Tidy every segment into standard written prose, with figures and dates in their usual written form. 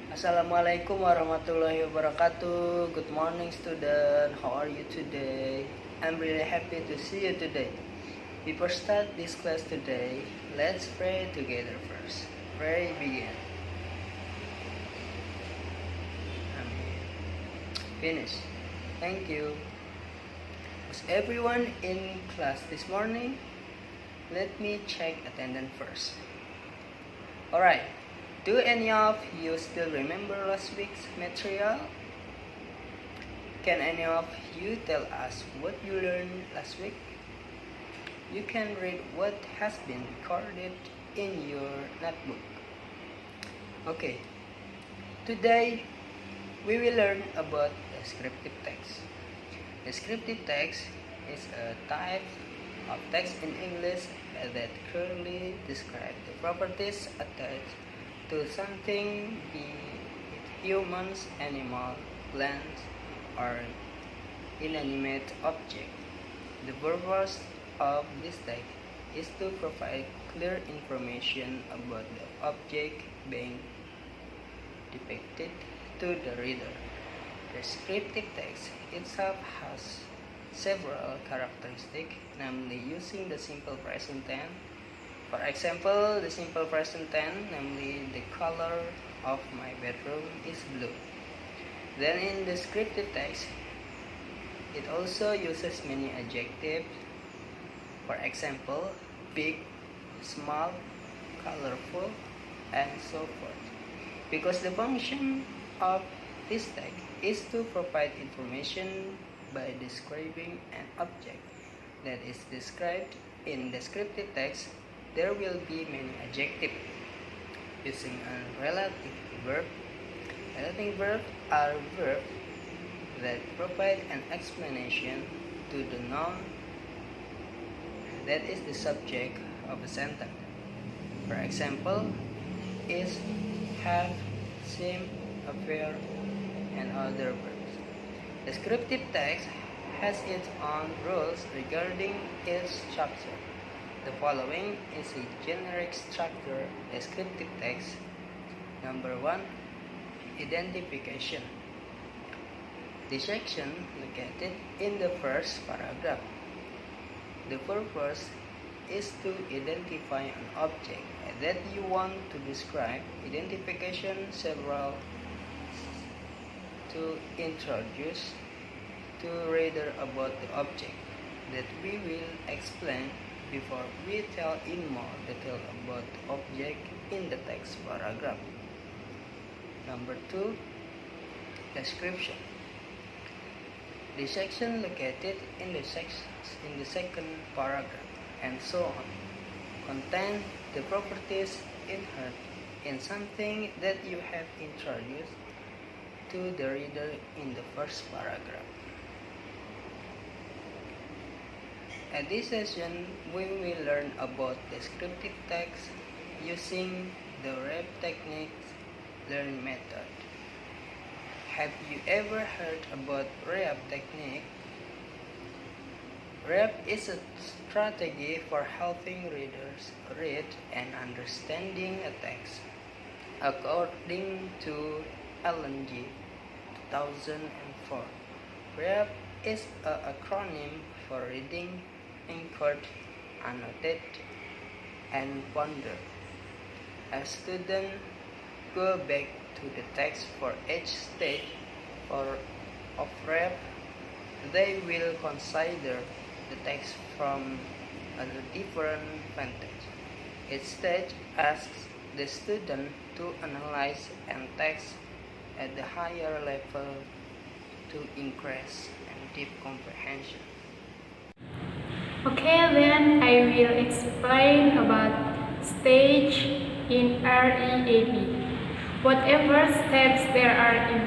Assalamualaikum warahmatullahi wabarakatuh. Good morning, student. How are you today? I'm really happy to see you today. Before start this class today, let's pray together first. Pray begin. Amen. Finish. Thank you. Was everyone in class this morning? Let me check attendance first. Alright. Do any of you still remember last week's material? Can any of you tell us what you learned last week? You can read what has been recorded in your notebook. Okay, today we will learn about descriptive text. Descriptive text is a type of text in English that clearly describes the properties attached to something, be it humans, animal, plants, or inanimate object. The purpose of this text is to provide clear information about the object being depicted to the reader. Descriptive text itself has several characteristics, namely using the simple present tense. For example, the simple present tense, namely the color of my bedroom is blue. Then in descriptive text, it also uses many adjectives. For example, big, small, colorful, and so forth. Because the function of this text is to provide information by describing an object that is described in descriptive text, there will be many adjectives using a relative verb. Relative verbs are verbs that provide an explanation to the noun that is the subject of a sentence. For example, is, have, seem, appear, and other verbs. Descriptive text has its own rules regarding its structure. The following is a generic structure descriptive text. Number 1. Identification. The section located in the first paragraph. The purpose is to identify an object that you want to describe. Identification several to introduce to reader about the object that we will explain before we tell in more detail about the object in the text paragraph. Number 2. Description. The section located in the second paragraph and so on contain the properties inherent in something that you have introduced to the reader in the first paragraph. At this session, we will learn about descriptive text using the REP techniques learning method. Have you ever heard about REP technique? REP is a strategy for helping readers read and understanding a text. According to LNG 2004, REP is an acronym for reading, anchored, annotate, and ponder. As students go back to the text for each stage of REP, they will consider the text from a different vantage. Each stage asks the student to analyze a text at the higher level to increase and deep comprehension. Okay, then I will explain about stage in REAP. Whatever steps there are in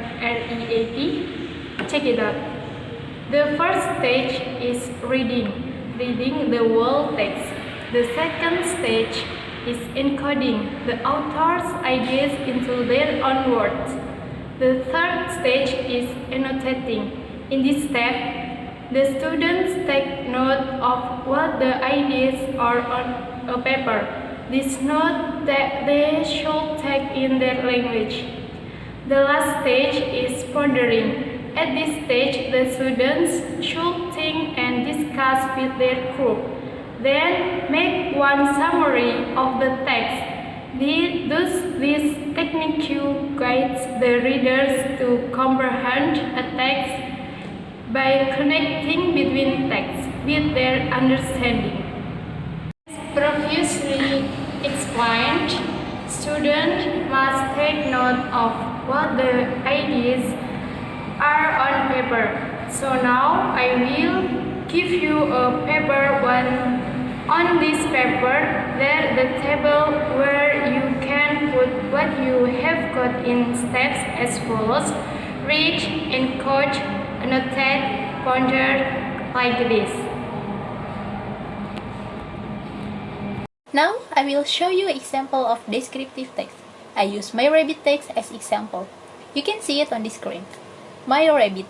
REAP, check it out. The first stage is reading the whole text. The second stage is encoding the author's ideas into their own words. The third stage is annotating. In this step, the students take note of what the ideas are on a paper. This note that they should take in their language. The last stage is pondering. At this stage, the students should think and discuss with their group. Then make one summary of the text. This technique guides the readers to comprehend a text by connecting between texts with their understanding. As previously explained, students must take note of what the ideas are on paper. So now I will give you a paper on this paper there the table where you can put what you have got in steps as follows: read, encode, annotate, ponder, like this. Now I will show you an example of descriptive text. I use my rabbit text as example. You can see it on the screen. My rabbit.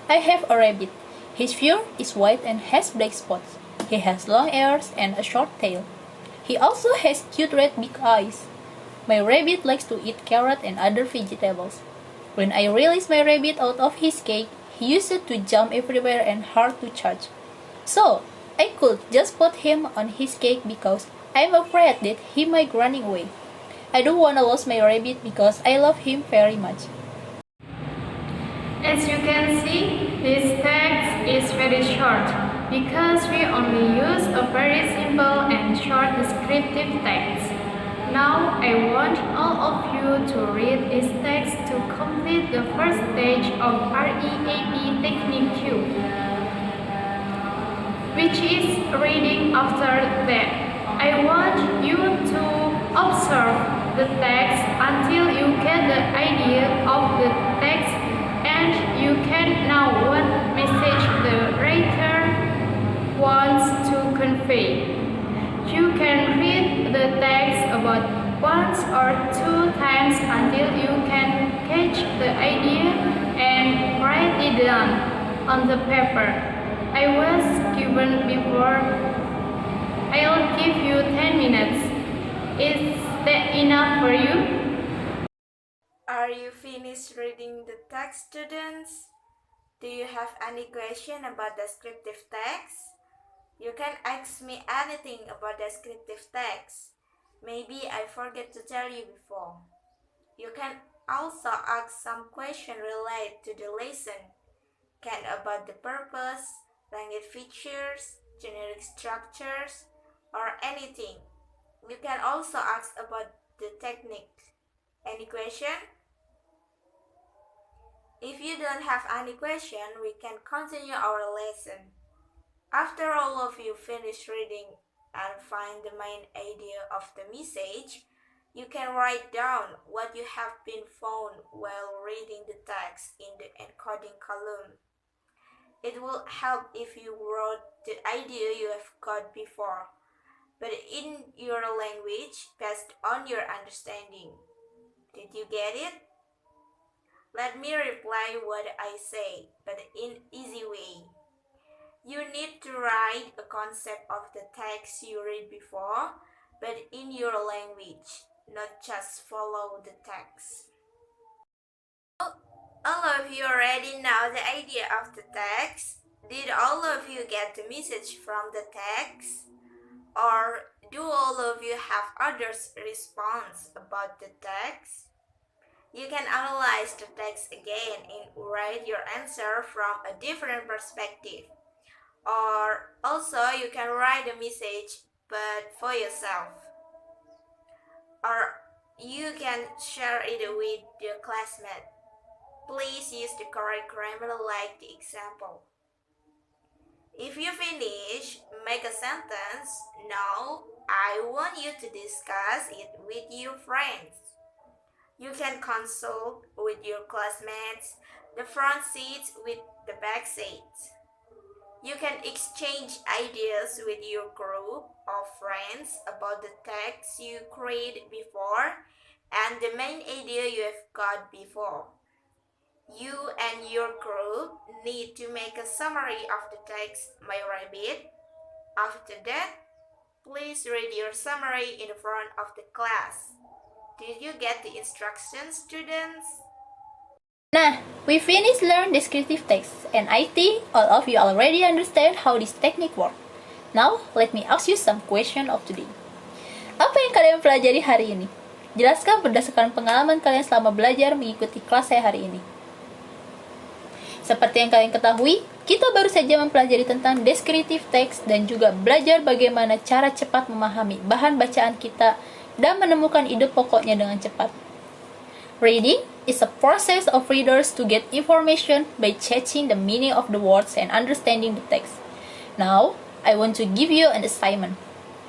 I have a rabbit. His fur is white and has black spots. He has long ears and a short tail. He also has cute red big eyes. My rabbit likes to eat carrot and other vegetables. When I release my rabbit out of his cage, he used to jump everywhere and hard to charge. So, I could just put him on his cage because I'm afraid that he might run away. I don't want to lose my rabbit because I love him very much. As you can see, this text is very short because we only use a very simple and short descriptive text. Now I want all of you to read this text to complete the first stage of REAP Technique Q, which is reading after that. I want you to observe the text until you get the idea of the text and you can know what message the writer wants to convey. You can read the text about once or two times until you can catch the idea and write it down on the paper I was given before. I'll give you 10 minutes. Is that enough for you? Are you finished reading the text, students? Do you have any question about descriptive text? You can ask me anything about descriptive text. Maybe I forget to tell you before. You can also ask some question related to the lesson. Can about the purpose, language features, generic structures, or anything. You can also ask about the technique. Any question? If you don't have any question, we can continue our lesson. After all of you finish reading and find the main idea of the message, you can write down what you have been found while reading the text in the encoding column. It will help if you wrote the idea you have got before, but in your language based on your understanding. Did you get it? Let me reply what I say, but in easy way. You need to write a concept of the text you read before, but in your language, not just follow the text. All of you already know the idea of the text. Did all of you get the message from the text? Or do all of you have others' response about the text? You can analyze the text again and write your answer from a different perspective. Or also you can write a message but for yourself. Or you can share it with your classmate. Please use the correct grammar like the example. If you finish, make a sentence. Now, I want you to discuss it with your friends. You can consult with your classmates, the front seats with the back seats. You can exchange ideas with your group of friends about the text you created before and the main idea you have got before. You and your group need to make a summary of the text My Rabbit. After that, please read your summary in front of the class. Did you get the instructions, students? Nah, we finished learn descriptive text, and I think all of you already understand how this technique works. Now, let me ask you some question of today. Apa yang kalian pelajari hari ini? Jelaskan berdasarkan pengalaman kalian selama belajar mengikuti kelas saya hari ini. Seperti yang kalian ketahui, kita baru saja mempelajari tentang descriptive text dan juga belajar bagaimana cara cepat memahami bahan bacaan kita dan menemukan ide pokoknya dengan cepat. Reading is a process of readers to get information by checking the meaning of the words and understanding the text. Now, I want to give you an assignment.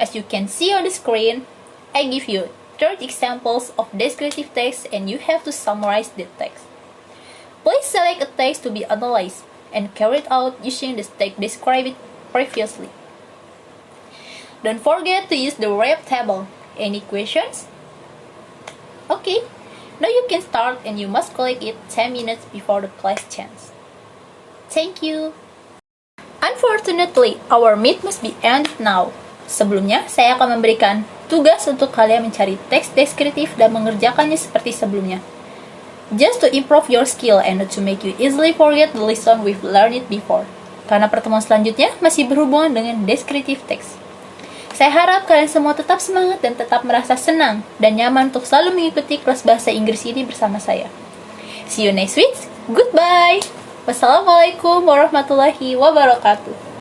As you can see on the screen, I give you 30 examples of descriptive text and you have to summarize the text. Please select a text to be analyzed and carried out using the text described previously. Don't forget to use the rep table. Any questions? Okay. Now you can start and you must collect it 10 minutes before the class ends. Thank you. Unfortunately, our meet must be ended now. Sebelumnya, saya akan memberikan tugas untuk kalian mencari teks deskriptif dan mengerjakannya seperti sebelumnya. Just to improve your skill and not to make you easily forget the lesson we've learned it before. Karena pertemuan selanjutnya masih berhubungan dengan deskriptif teks. Saya harap kalian semua tetap semangat dan tetap merasa senang dan nyaman untuk selalu mengikuti kelas bahasa Inggris ini bersama saya. See you next week. Goodbye. Wassalamualaikum warahmatullahi wabarakatuh.